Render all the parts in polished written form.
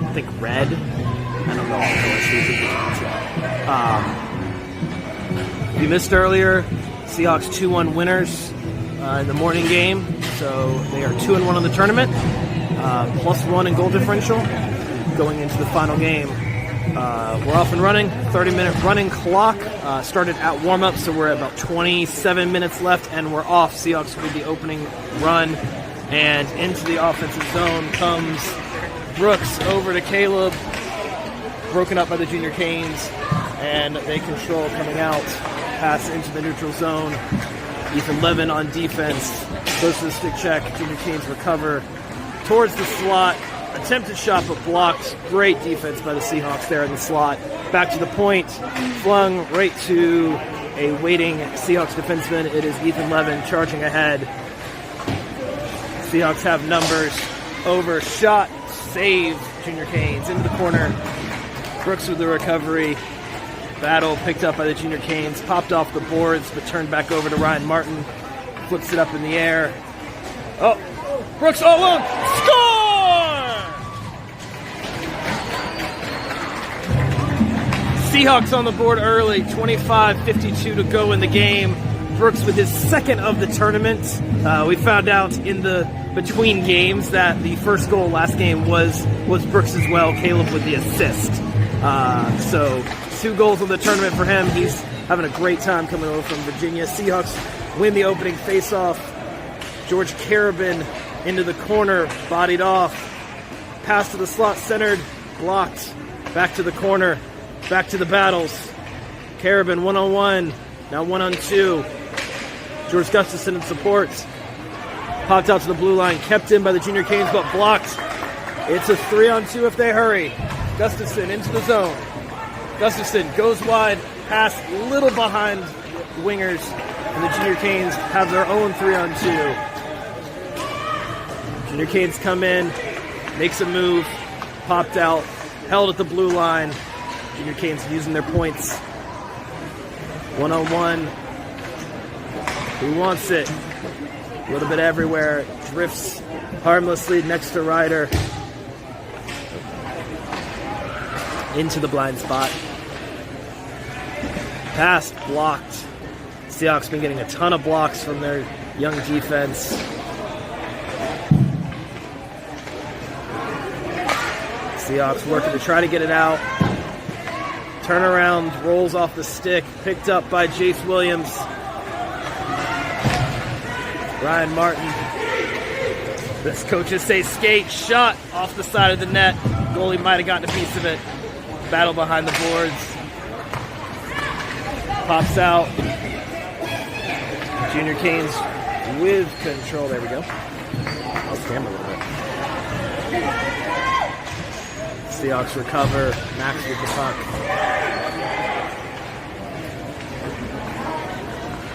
I think red. I don't know all the colors. We missed earlier. Seahawks 2-1 winners in the morning game, so they are 2-1 on the tournament, +1 in goal differential going into the final game. We're off and running. 30-minute running clock started at warm-up, so we're at about 27 minutes left, and we're off. Seahawks with the opening run, and into the offensive zone comes Brooks over to Caleb, broken up by the Junior Canes, and they control coming out. Pass into the neutral zone. Ethan Levin on defense. Goes to the stick check. Junior Canes recover towards the slot. Attempted shot, but blocked. Great defense by the Seahawks there in the slot. Back to the point. Flung right to a waiting Seahawks defenseman. It is Ethan Levin charging ahead. Seahawks have numbers. Over. Shot. Save. Junior Canes into the corner. Brooks with the recovery. Battle picked up by the Junior Canes, popped off the boards, but turned back over to Ryan Martin. Flips it up in the air. Oh, Brooks all alone. Score! Seahawks on the board early, 25:52 to go in the game. Brooks with his second of the tournament. We found out in the between games that the first goal last game was Brooks as well. Caleb with the assist. So 2 goals of the tournament for him. He's having a great time coming over from Virginia. Seahawks win the opening faceoff. George Carabin into the corner, bodied off. Pass to the slot, centered, blocked. Back to the corner, back to the battles. Carabin 1-on-1, now 1-on-2. George Gustafson in support. Popped out to the blue line, kept in by the Junior Canes, but blocked. It's a 3-on-2 if they hurry. Gustafson into the zone. Gustafson goes wide, pass little behind the wingers, and the Junior Canes have their own 3-on-2. Junior Canes come in, makes a move, popped out, held at the blue line. Junior Canes using their points. 1-on-1. Who wants it? A little bit everywhere. Drifts harmlessly next to Ryder. Into the blind spot. Pass blocked. Seahawks been getting a ton of blocks from their young defense. Seahawks working to try to get it out. Turnaround, rolls off the stick, picked up by Jace Williams. Ryan Martin. This coaches say skate, shot off the side of the net. Goalie might have gotten a piece of it. Battle behind the boards. Pops out. Junior Canes with control. There we go. I'll stand a little bit. Seahawks recover. Max with the puck.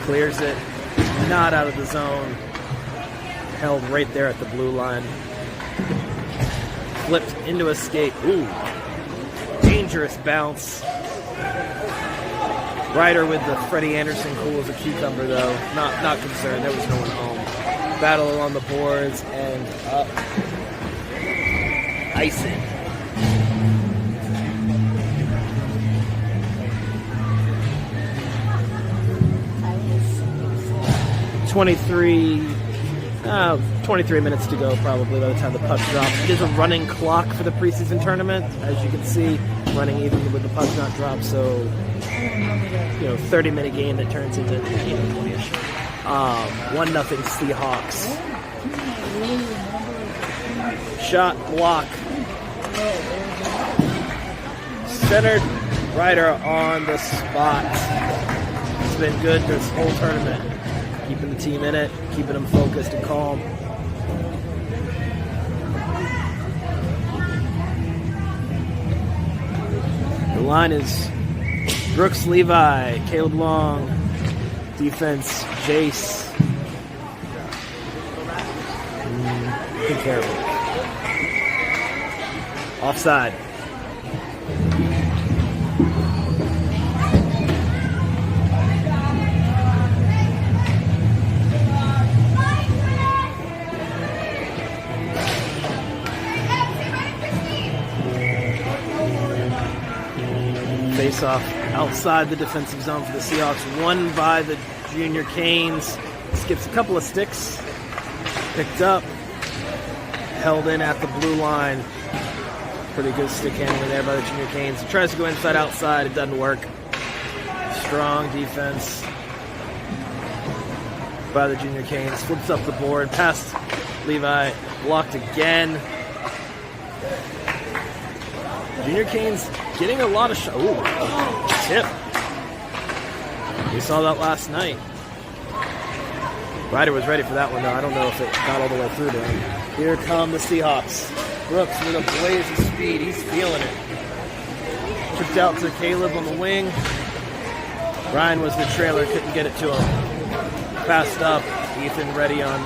Clears it. Not out of the zone. Held right there at the blue line. Flipped into a skate. Ooh. Dangerous bounce. Ryder with the Freddie Anderson cool as a cucumber, though. Not concerned. There was no one home. Battle along the boards and up. Icing. $23 minutes to go probably by the time the puck drops. It is a running clock for the preseason tournament, as you can see, running even with the puck not dropped. So, 30-minute game that turns into 20-ish. 1-0 Seahawks. Shot, block. Centered. Ryder on the spot. It's been good this whole tournament. Keeping the team in it, keeping them focused and calm. The line is Brooks Levi, Caleb Long, defense Jace. Take care of it. Offside. Face-off outside the defensive zone for the Seahawks. Won by the Junior Canes. Skips a couple of sticks. Picked up. Held in at the blue line. Pretty good stick handling there by the Junior Canes. He tries to go inside, outside. It doesn't work. Strong defense by the Junior Canes. Flips up the board. Past Levi. Blocked again. Junior Canes getting a lot of shots. Ooh, tip. We saw that last night. Ryder was ready for that one, though. I don't know if it got all the way through to him. Here come the Seahawks. Brooks with a blaze of speed. He's feeling it. Tripped out to Caleb on the wing. Ryan was the trailer. Couldn't get it to him. Passed up. Ethan ready on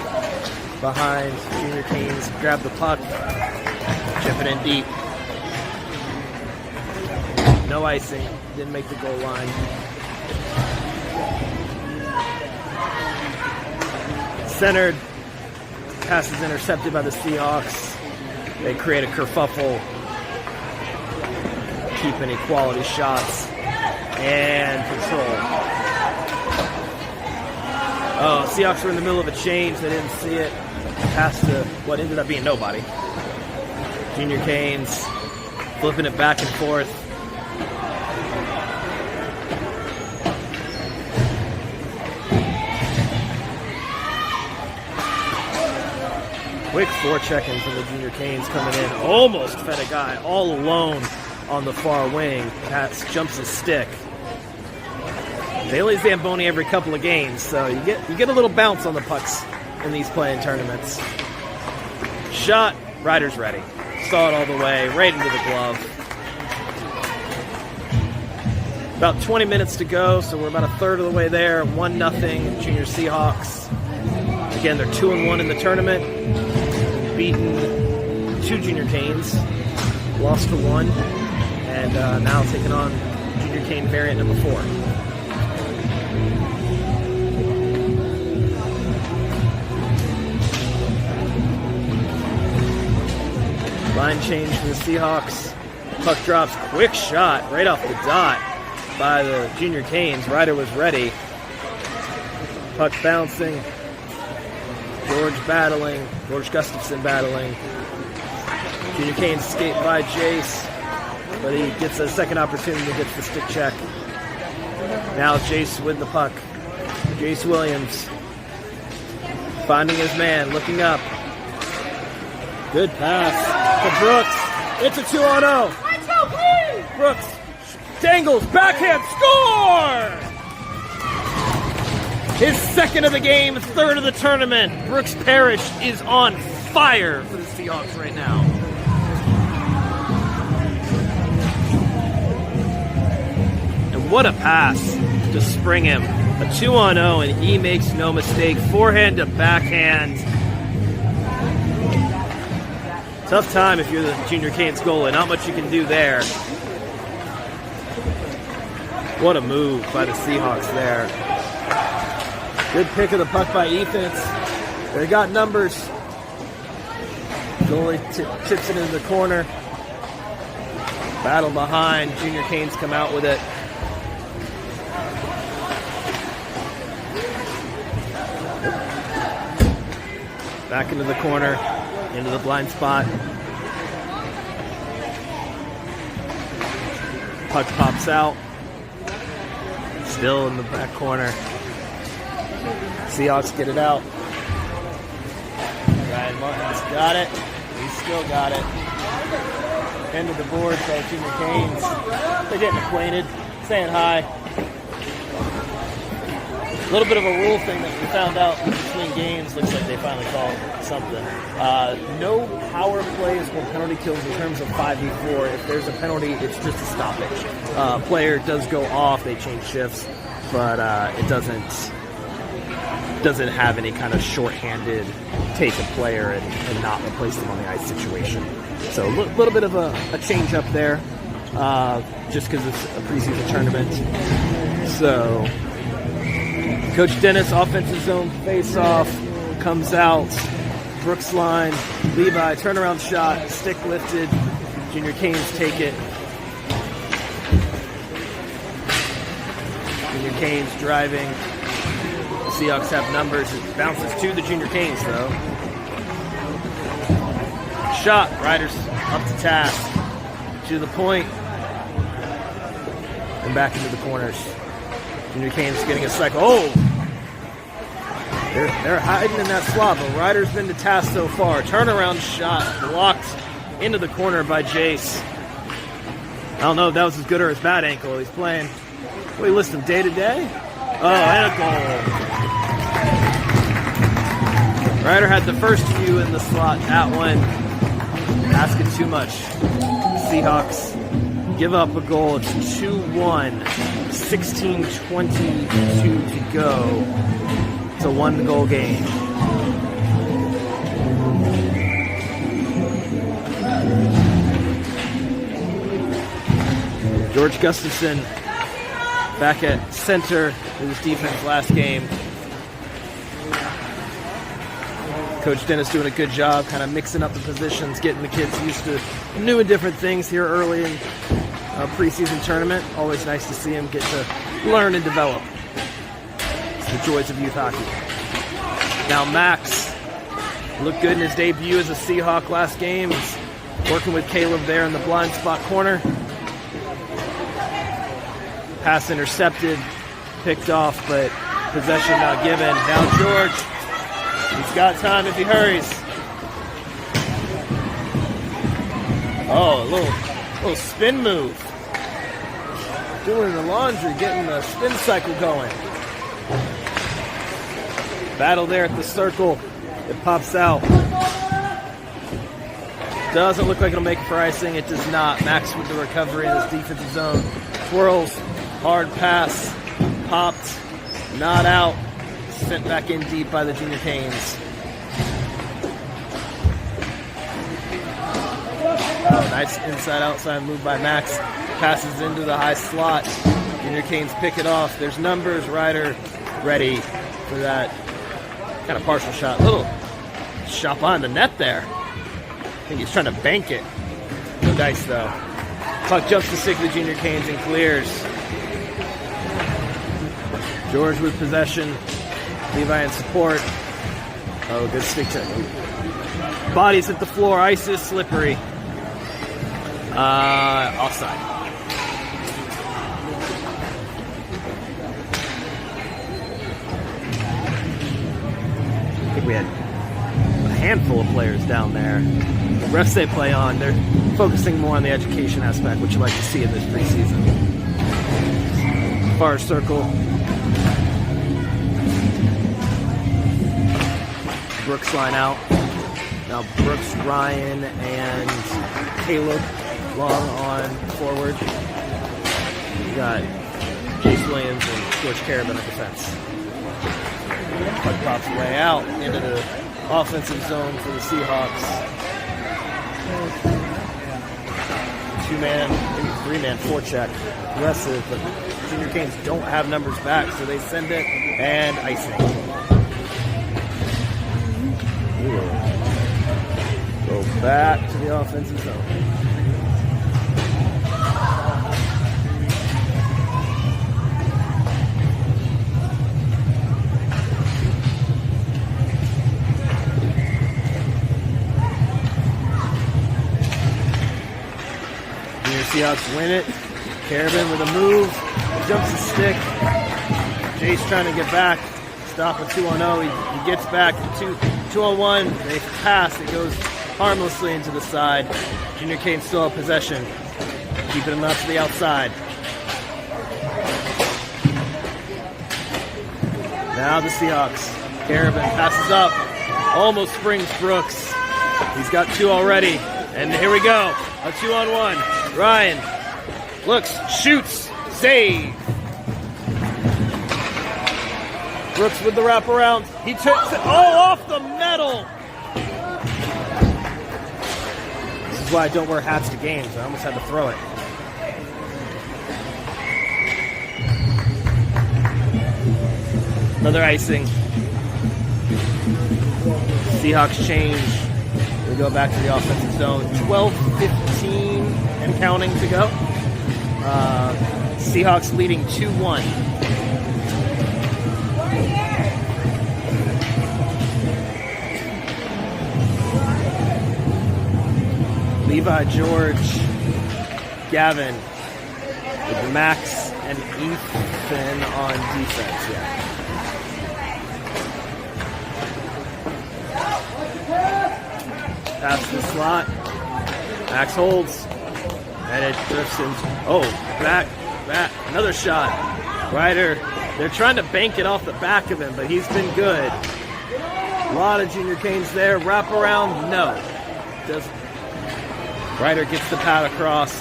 behind. Junior Canes grabbed the puck. Chip it in deep. No icing. Didn't make the goal line. Centered. Pass is intercepted by the Seahawks. They create a kerfuffle. Keep any quality shots. And control. Oh, Seahawks were in the middle of a change. They didn't see it. Pass to what ended up being nobody. Junior Canes flipping it back and forth. Quick forechecking from the Junior Canes coming in. Almost fed a guy all alone on the far wing. Pats jumps his stick. They only Zamboni every couple of games, so you get a little bounce on the pucks in these playing tournaments. Shot. Ryder's ready. Saw it all the way, right into the glove. About 20 minutes to go, so we're about a third of the way there. 1-0 Junior Seahawks. Again, they're 2-1 in the tournament. Beaten 2 Junior Canes. Lost to 1. And now taking on Junior Cane variant number 4. Line change for the Seahawks. Puck drops. Quick shot right off the dot by the Junior Canes. Ryder was ready. Puck bouncing. George battling. George Gustafson battling. Junior Canes escape by Jace, but he gets a second opportunity, gets the stick check. Now Jace with the puck. Jace Williams finding his man, looking up. Good pass to Brooks. It's a 2-on-0. Brooks dangles, backhand, score! His second of the game, third of the tournament. Brooks Parrish is on fire for the Seahawks right now. And what a pass to spring him. A 2-on-0, and he makes no mistake. Forehand to backhand. Tough time if you're the Junior Canes goalie. Not much you can do there. What a move by the Seahawks there. Good pick of the puck by Ethan. They got numbers. Goalie chips it into the corner. Battle behind. Junior Canes come out with it. Back into the corner. Into the blind spot. Puck pops out. Still in the back corner. Seahawks get it out. Ryan Martin's got it. He's still got it. End of the board by Junior Canes. They're getting acquainted, saying hi. A little bit of a rule thing that we found out between games. Looks like they finally called something. No power plays or penalty kills in terms of 5v4. If there's a penalty, it's just a stoppage. Player does go off. They change shifts, but it doesn't have any kind of shorthanded take a player and not replace them on the ice situation. So a little bit of a change up there, just because it's a preseason tournament. So Coach Dennis, offensive zone face-off, comes out, Brooks line, Levi, turnaround shot, stick lifted, Junior Canes take it. Junior Canes driving. The Seahawks have numbers. It bounces to the Junior Canes, though. Shot. Riders up to task. To the point. And back into the corners. Junior Canes getting a cycle. Oh! They're hiding in that slot, but Ryder's been to task so far. Turnaround shot blocked into the corner by Jace. I don't know if that was his good or his bad ankle. He's playing, what do you list him, day to day? Oh, and a goal. Ryder had the first few in the slot. That one asking too much. Seahawks give up a goal. It's 2-1. 16:22 to go. It's a one-goal game. George Gustafson back at center. It was defense last game. Coach Dennis doing a good job kind of mixing up the positions, getting the kids used to new and different things here early in a preseason tournament. Always nice to see them get to learn and develop. It's the joys of youth hockey. Now Max looked good in his debut as a Seahawk last game. He's working with Caleb there in the blind spot corner. Pass intercepted, picked off, but possession not given. Now George, he's got time if he hurries. Oh, a little spin move. Doing the laundry, getting the spin cycle going. Battle there at the circle. It pops out. Doesn't look like it'll make it for icing. It does not. Max with the recovery in his defensive zone. Twirls. Hard pass. Popped. Not out. Sent back in deep by the Junior Canes. Nice inside-outside move by Max. Passes into the high slot. Junior Canes pick it off. There's numbers. Ryder ready for that kind of partial shot. Little shot behind the net there. I think he's trying to bank it. No dice, though. Puck jumps to stick the Junior Canes and clears. George with possession. Levi in support. Oh, good stick technique. Bodies hit the floor. Ice is slippery. Offside. I think we had a handful of players down there. The refs they play on, they're focusing more on the education aspect, which you like to see in this preseason. Far circle. Brooks line out. Now Brooks, Ryan, and Caleb long on forward. We got Jace Williams and George Carabin at defense. Puck pops way out into the offensive zone for the Seahawks. Two-man, maybe three-man forecheck. Aggressive, but Junior Canes don't have numbers back, so they send it, and icing. Go back to the offensive zone. Seahawks win it. Carabin with a move. Jumps the stick. Jace trying to get back. Stop a 2-on-0. He gets back. 2-on-1. They pass. It goes harmlessly into the side. Junior Canes still have possession. Keeping him out to the outside. Now the Seahawks. Carabin passes up. Almost springs Brooks. He's got two already. And here we go. A 2-on-1. Ryan looks, shoots, save. Brooks with the wraparound. He takes it off the metal. This is why I don't wear hats to games. I almost had to throw it. Another icing. Seahawks change. We go back to the offensive zone. 12:15 and counting to go. Seahawks leading 2-1. Levi, George, Gavin, with Max and Ethan on defense. Yeah. Pass the slot. Max holds. And it drifts in. Oh, back. Another shot. Ryder, they're trying to bank it off the back of him, but he's been good. A lot of junior canes there. Wrap around, no. Doesn't. Ryder gets the pad across.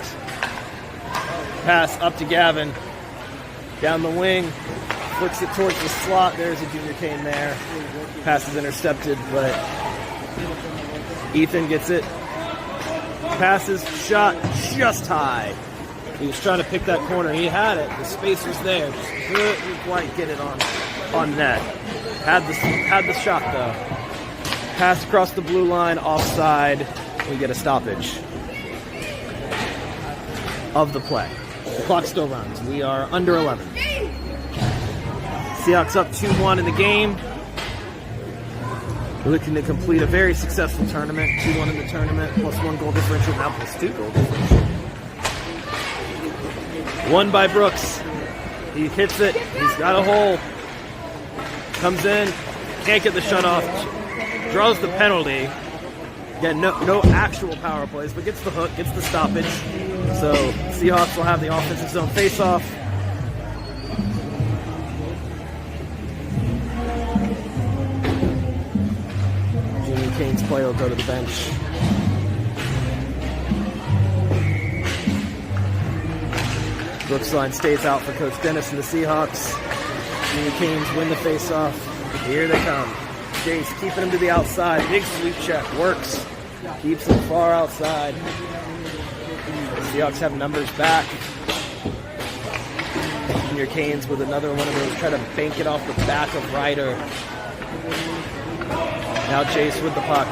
Pass up to Gavin. Down the wing. Flicks it towards the slot. There's a junior cane there. Pass is intercepted, but Ethan gets it. Passes, shot just high. He was trying to pick that corner. He had it. The space was there. Just couldn't quite get it on net. Had the shot though. Pass across the blue line, offside. We get a stoppage of the play. The clock still runs. We are under 11. Seahawks up 2-1 in the game. We're looking to complete a very successful tournament. 2-1 in the tournament, +1 goal differential, now +2 goal differential. One by Brooks. He hits it. He's got a hole. Comes in. Can't get the shut off. Draws the penalty. Again, no actual power plays, but gets the hook, gets the stoppage. So Seahawks will have the offensive zone face-off. Junior Canes play will go to the bench. Brooks line stays out for Coach Dennis and the Seahawks. Junior Canes win the face-off. Here they come. Jace keeping him to the outside. Big sweep check. Works. Keeps him far outside. The Seahawks have numbers back. Junior Canes with another one of those. Try to bank it off the back of Ryder. Now Jace with the puck.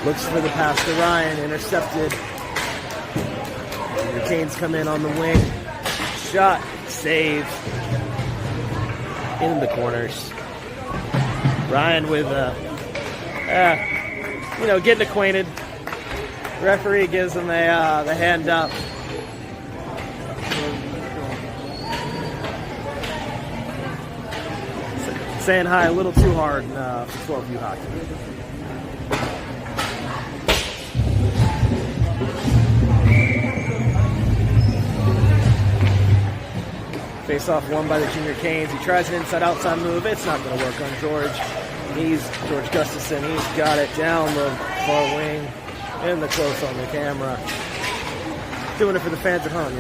Looks for the pass to Ryan. Intercepted. Junior Canes come in on the wing. Shot. Save. In the corners. Ryan with, getting acquainted. Referee gives him the hand up. Saying hi a little too hard for 12U hockey. Face off won by the Junior Canes. He tries an inside-outside move. It's not going to work on George. He's George Gustafson. He's got it down the far wing. In the close on the camera. Doing it for the fans at home,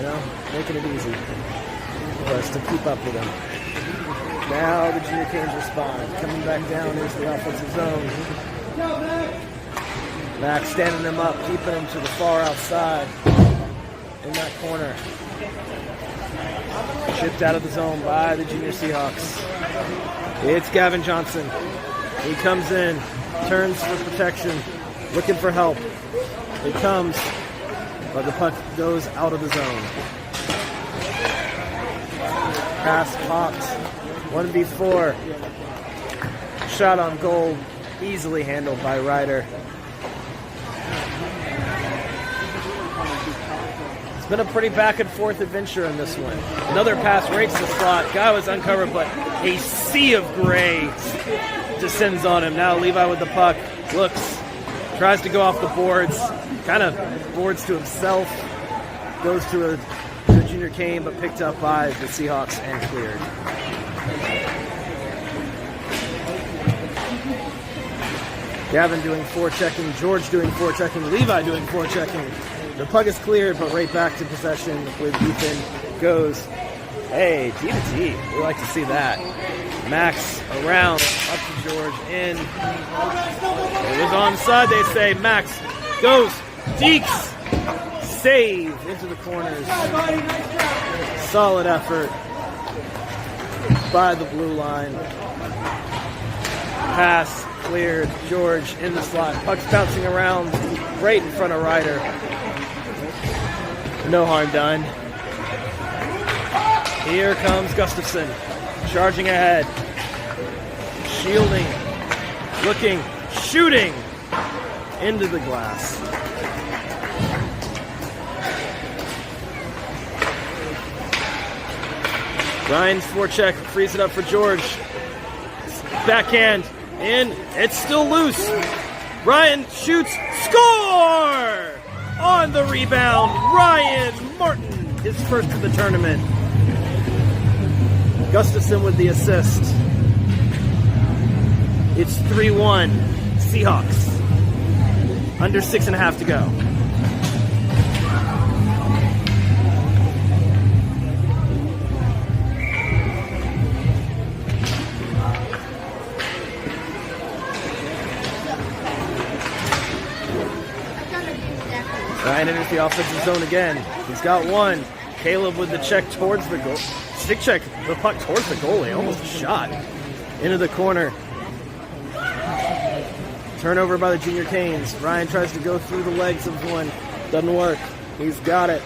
making it easy for us to keep up with him. Now the Junior Canes respond. Coming back down into the offensive zone. Max standing them up, keeping them to the far outside. In that corner. Shipped out of the zone by the Junior Seahawks. It's Gavin Johnson. He comes in, turns for protection, looking for help. It comes, but the puck goes out of the zone. Pass popped. 1v4. Shot on goal, easily handled by Ryder. Been a pretty back and forth adventure in this one. Another pass right to the slot. Guy was uncovered, but a sea of gray descends on him. Now Levi with the puck. Looks. Tries to go off the boards. Kind of boards to himself. Goes to a Junior Cane, but picked up by the Seahawks and cleared. Gavin doing forechecking. George doing forechecking. Levi doing forechecking. The puck is cleared, but right back to possession with Ethan goes. Hey, G to T. We like to see that. Max around, up to George, in. It was onside, they say. Max goes. Deeks. Save into the corners. Solid effort by the blue line. Pass cleared. George in the slot. Puck's bouncing around right in front of Ryder. No harm done. Here comes Gustafson. Charging ahead. Shielding. Looking. Shooting. into the glass. Ryan's forecheck frees it up for George. Backhand in. It's still loose. Ryan shoots. Score! On the rebound, Ryan Martin, his first of the tournament. Gustafson with the assist. It's 3-1 Seahawks. Under 6.5 to go. Ryan enters the offensive zone again. He's got one. Caleb with the check towards the goal. Stick check the puck towards the goalie. Almost shot into the corner. Turnover by the Junior Canes. Ryan tries to go through the legs of one. Doesn't work. He's got it.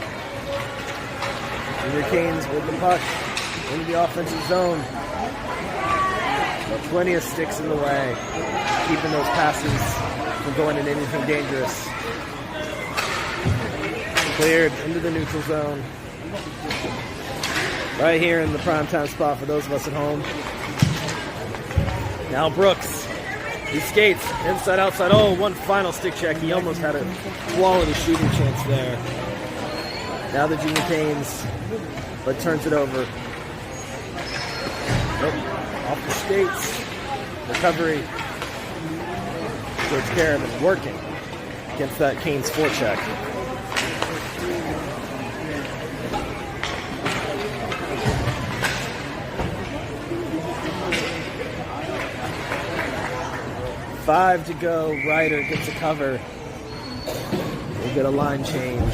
Junior Canes with the puck into the offensive zone. But plenty of sticks in the way, keeping those passes from going into anything dangerous. Cleared into the neutral zone. Right here in the primetime spot for those of us at home. Now Brooks. He skates inside, outside. Oh, one final stick check. He almost had a quality shooting chance there. Now the Junior Canes, but turns it over. Nope. Off the skates. Recovery. George Caravan working against that Canes forecheck. Five to go. Ryder gets a cover. We'll get a line change.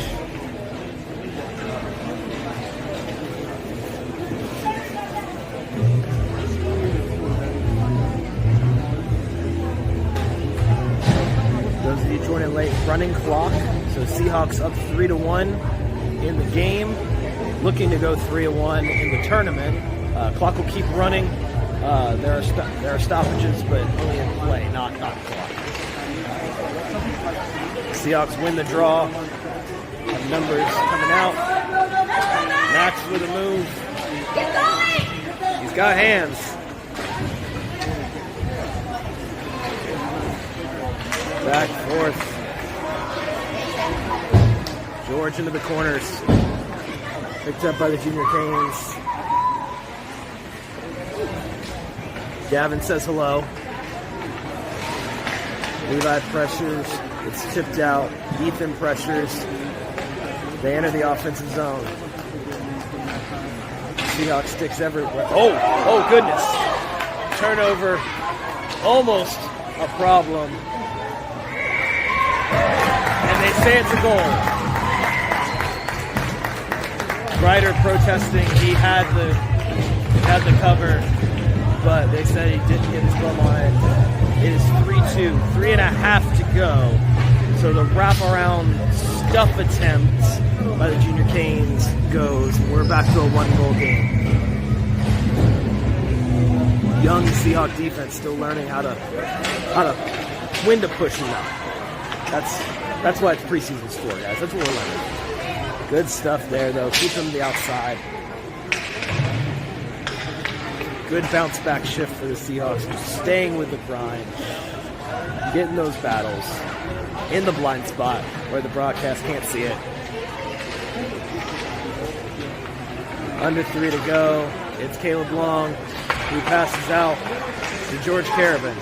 Those of you joining late, running clock. So Seahawks up 3-1 in the game. Looking to go 3-1 in the tournament. Clock will keep running. There are stoppages, but only in play, not clock. Seahawks win the draw. Have numbers coming out. Max with a move. He's got hands. Back, forth. George into the corners. Picked up by the Junior Canes. Gavin says hello. Levi pressures. It's tipped out. Ethan pressures. They enter the offensive zone. Seahawks sticks everywhere. Oh goodness. Turnover. Almost a problem. And they say it's a goal. Ryder protesting. He had the cover, but they said he didn't get his glove on it. It is 3-2, 3.5 to go. So the wraparound stuff attempt by the Junior Canes goes. We're back to a one-goal game. Young Seahawk defense still learning how to when to push them out. That's why it's preseason sport, guys. That's what we're learning. Good stuff there, though. Keep them to the outside. Good bounce back shift for the Seahawks. Just staying with the grind. Getting those battles in the blind spot where the broadcast can't see it. Under 3 to go. It's Caleb Long who passes out to George Caravan.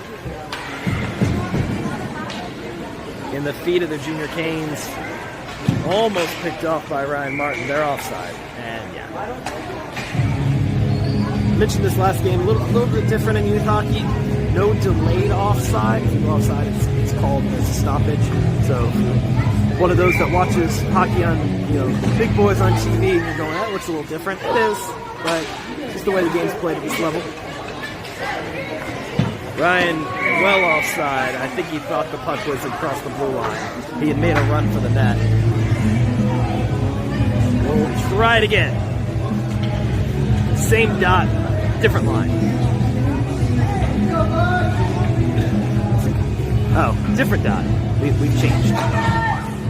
In the feet of the Junior Canes. Almost picked off by Ryan Martin. They're offside. And yeah. I mentioned this last game, a little bit different in youth hockey. No delayed offside. If you go offside, it's called as a stoppage. So one of those that watches hockey on, big boys on TV, and you're going, that looks a little different. It is, but just the way the game's played at this level. Ryan, well offside. I think he thought the puck was across the blue line. He had made a run for the net. We'll try it again. Same dot, different line. Oh, different dot. we've changed.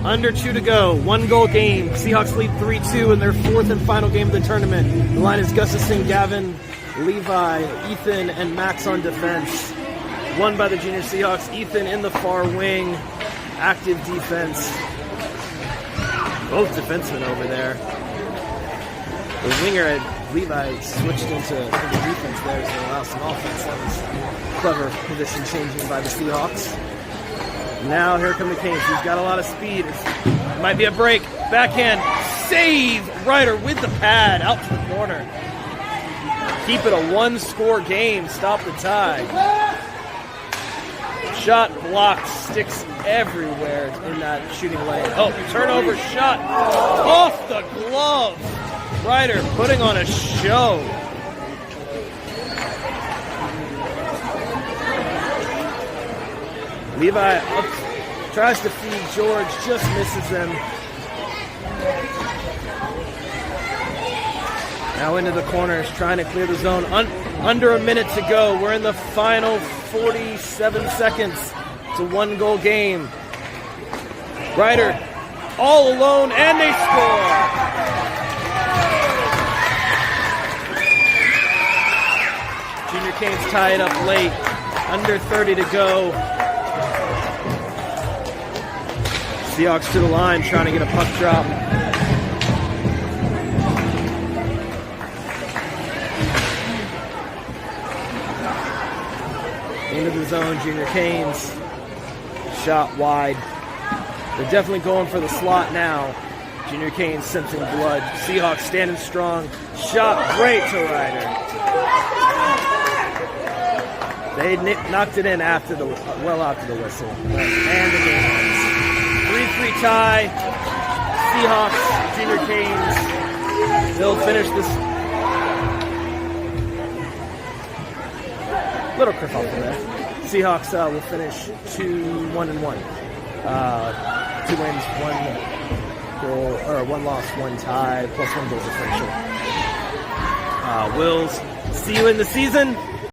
Under 2 to go, 1 goal game. Seahawks lead 3-2 in their 4th and final game of the tournament. The line is Gustafson, Gavin, Levi, Ethan, and Max on defense. Won by the junior Seahawks. Ethan in the far wing. Active defense. Both defensemen over there. The winger, Levi, switched into defense there to allow some offense. That was clever position changing by the Seahawks. Now here come the Canes. He's got a lot of speed. It might be a break. Backhand. Save. Ryder with the pad out to the corner. Keep it a 1-score game. Stop the tie. Shot blocked. Sticks everywhere in that shooting lane. Oh, turnover shot. Off the glove. Ryder putting on a show. Levi up, tries to feed George, just misses them. Now into the corners, trying to clear the zone. Under a minute to go. We're in the final 47 seconds. It's a 1-goal game. Ryder all alone, and they score. Junior Canes tie it up late. Under 30 to go. Seahawks to the line, trying to get a puck drop. Into the zone, Junior Canes. Shot wide. They're definitely going for the slot now. Junior Canes sensing blood. Seahawks standing strong. Shot great to Ryder. They knocked it in after well after the whistle. And the game ends. 3-3 tie. Seahawks, Junior Canes. They'll finish this. Little kerfuffle there. Seahawks will finish 2-1-1. 2 wins, 1 goal, or 1 loss, 1 tie, plus 1 goal differential. Wills, see you in the season.